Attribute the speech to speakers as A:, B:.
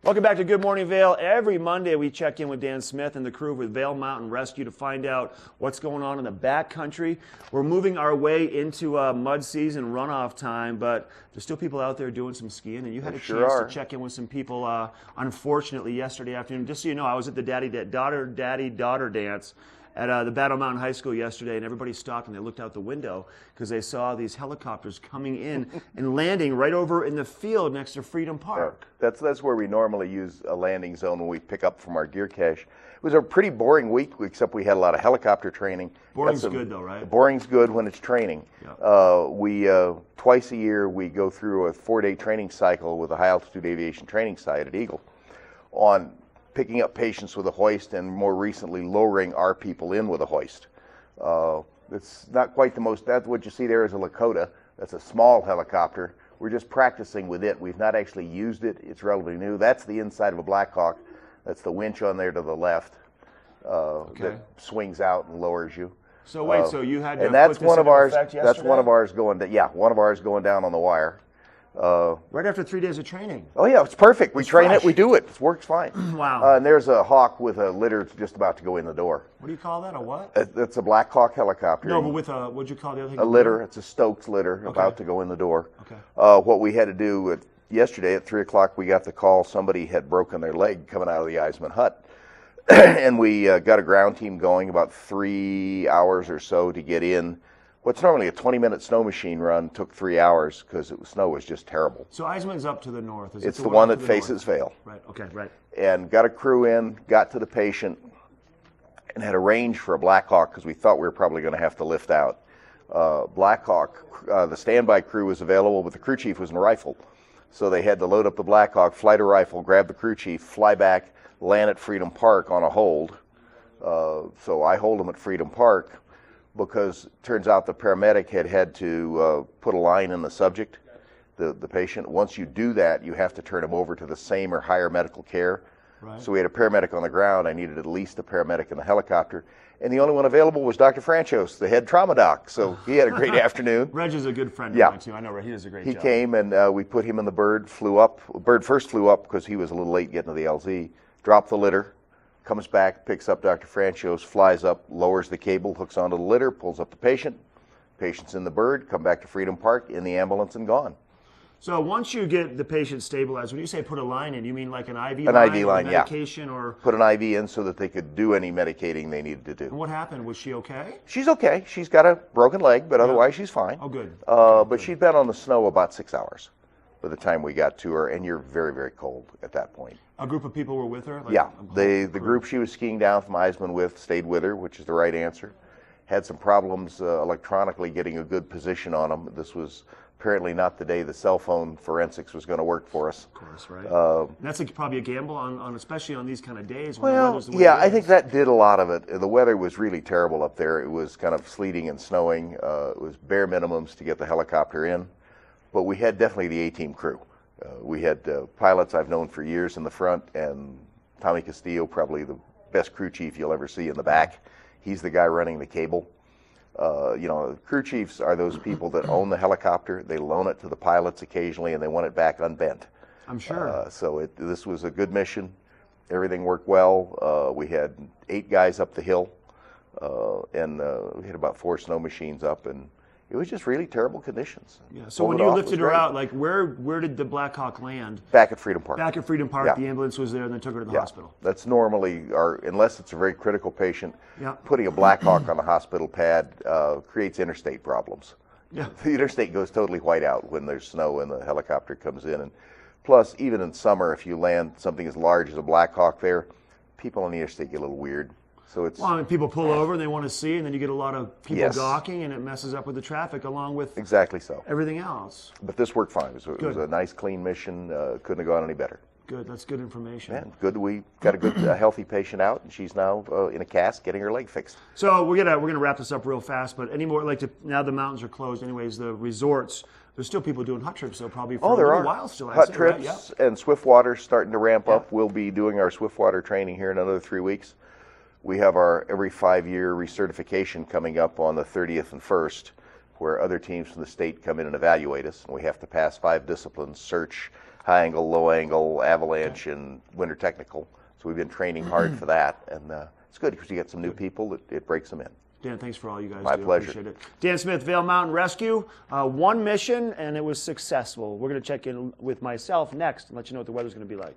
A: Welcome back to Good Morning Vail. Every Monday we check in with Dan Smith and the crew with Vail Mountain Rescue to find out what's going on in the backcountry. We're moving our way into mud season, runoff time, but there's still people out there doing some skiing, and you had a chance to check in with some people, unfortunately, yesterday afternoon. Just so you know, I was at the daddy-daughter dance at the Battle Mountain High School yesterday, and everybody stopped and they looked out the window because they saw these helicopters coming in and landing right over in the field next to Freedom Park.
B: Yeah, that's where we normally use a landing zone when we pick up from our gear cache. It was a pretty boring week, except we had a lot of helicopter training.
A: Boring's good though, right?
B: Boring's good when it's training. Yeah. Twice a year we go through a 4-day training cycle with a high altitude aviation training site at Eagle on picking up patients with a hoist, and more recently lowering our people in with a hoist. It's not quite the most, that's what you see there is a Lakota. That's a small helicopter. We're just practicing with it. We've not actually used it. It's relatively new. That's the inside of a Black Hawk. That's the winch on there to the left that swings out and lowers you.
A: So wait, so you had to
B: and that's
A: put
B: one
A: this
B: of
A: into
B: ours.
A: effect
B: That's
A: yesterday?
B: one of ours going. One of ours going down on the wire.
A: Right after 3 days of training.
B: Oh yeah, it's perfect. We train it, we do it. It works fine.
A: Wow.
B: And there's a Hawk with a litter just about to go in the door.
A: What do you call that? A what?
B: It's a Black Hawk helicopter.
A: No, but with a, what'd you call the other thing?
B: A litter. It's a Stokes litter about to go in the door.
A: Okay.
B: What we had to do yesterday at 3 o'clock, we got the call somebody had broken their leg coming out of the Eisman hut. And we got a ground team going about 3 hours or so to get in. What's normally a 20-minute snow machine run took 3 hours because snow was just terrible.
A: So Eisman's up to the north. Is
B: It's the one that faces Vail.
A: Right, okay, right.
B: And got a crew in, got to the patient, and had arranged for a Black Hawk because we thought we were probably going to have to lift out. Black Hawk, the standby crew was available, but the crew chief was in a rifle. So they had to load up the Black Hawk, fly to rifle, grab the crew chief, fly back, land at Freedom Park on a hold. So I hold them at Freedom Park, because it turns out the paramedic had to put a line in the subject, the patient. Once you do that, you have to turn him over to the same or higher medical care.
A: Right.
B: So we had a paramedic on the ground. I needed at least a paramedic in the helicopter. And the only one available was Dr. Franchos, the head trauma doc. So he had a great afternoon.
A: Reg is a good friend of mine too. I know, right? He does a great job.
B: He came and we put him in the bird, flew up. Bird first flew up because he was a little late getting to the LZ, dropped the litter, comes back, picks up Dr. Franchos, flies up, lowers the cable, hooks onto the litter, pulls up the patient. Patient's in the bird, come back to Freedom Park, in the ambulance and gone.
A: So once you get the patient stabilized, when you say put a line in, you mean like an IV
B: line? An IV line, yeah.
A: Medication or?
B: Put an IV in so that they could do any medicating they needed to do.
A: And what happened? Was she okay?
B: She's okay. She's got a broken leg, but otherwise she's fine.
A: Oh, good.
B: But she'd been on the snow about 6 hours by the time we got to her, and you're very, very cold at that point.
A: A group of people were with her? Like
B: Yeah, the group she was skiing down from Eisman with stayed with her, which is the right answer. Had some problems electronically getting a good position on them. This was apparently not the day the cell phone forensics was going to work for us.
A: Of course, right. That's probably a gamble, on especially on these kind of days. When the
B: Well,
A: weather's the way
B: yeah,
A: it
B: I
A: is.
B: think that did a lot of it. The weather was really terrible up there. It was kind of sleeting and snowing. It was bare minimums to get the helicopter in. But we had definitely the A-team crew. We had pilots I've known for years in the front, and Tommy Castillo, probably the best crew chief you'll ever see in the back. He's the guy running the cable. Crew chiefs are those people that own the helicopter. They loan it to the pilots occasionally, and they want it back unbent.
A: I'm sure.
B: This was a good mission. Everything worked well. We had 8 guys up the hill, and we had about 4 snow machines up, and it was just really terrible conditions.
A: Yeah. So when you lifted her out, like where did the Black Hawk land?
B: Back at Freedom Park.
A: Back at Freedom Park.
B: Yeah.
A: The ambulance was there, and then took her to the hospital.
B: That's normally unless it's a very critical patient.
A: Yeah.
B: Putting a Black Hawk on the hospital pad creates interstate problems.
A: Yeah.
B: The interstate goes totally white out when there's snow and the helicopter comes in. And plus, even in summer, if you land something as large as a Black Hawk there, people on the interstate get a little weird. So it's,
A: well, I mean, people pull over and they want to see, and then you get a lot of people
B: Yes.
A: gawking, and it messes up with the traffic along with
B: exactly so.
A: everything else.
B: But this worked fine. It was a nice, clean mission. Couldn't have gone any better.
A: Good. That's good information.
B: Man, good. We got a good, healthy patient out, and she's now in a cast getting her leg fixed.
A: So we're gonna wrap this up real fast. But now the mountains are closed. Anyways, the resorts. There's still people doing hut trips, though, probably for a little while still.
B: Hut trips,
A: right?
B: and Swiftwater starting to ramp up. We'll be doing our Swiftwater training here in another 3 weeks. We have our every 5-year recertification coming up on the 30th and 1st, where other teams from the state come in and evaluate us. And we have to pass 5 disciplines: search, high angle, low angle, avalanche, and winter technical. So we've been training hard for that, and it's good because you get some new people. It breaks them in.
A: Dan, thanks for all you guys
B: My
A: do.
B: pleasure.
A: Appreciate it. Dan Smith, Vail Mountain Rescue, one mission, and it was successful. We're going to check in with myself next and let you know what the weather's going to be like.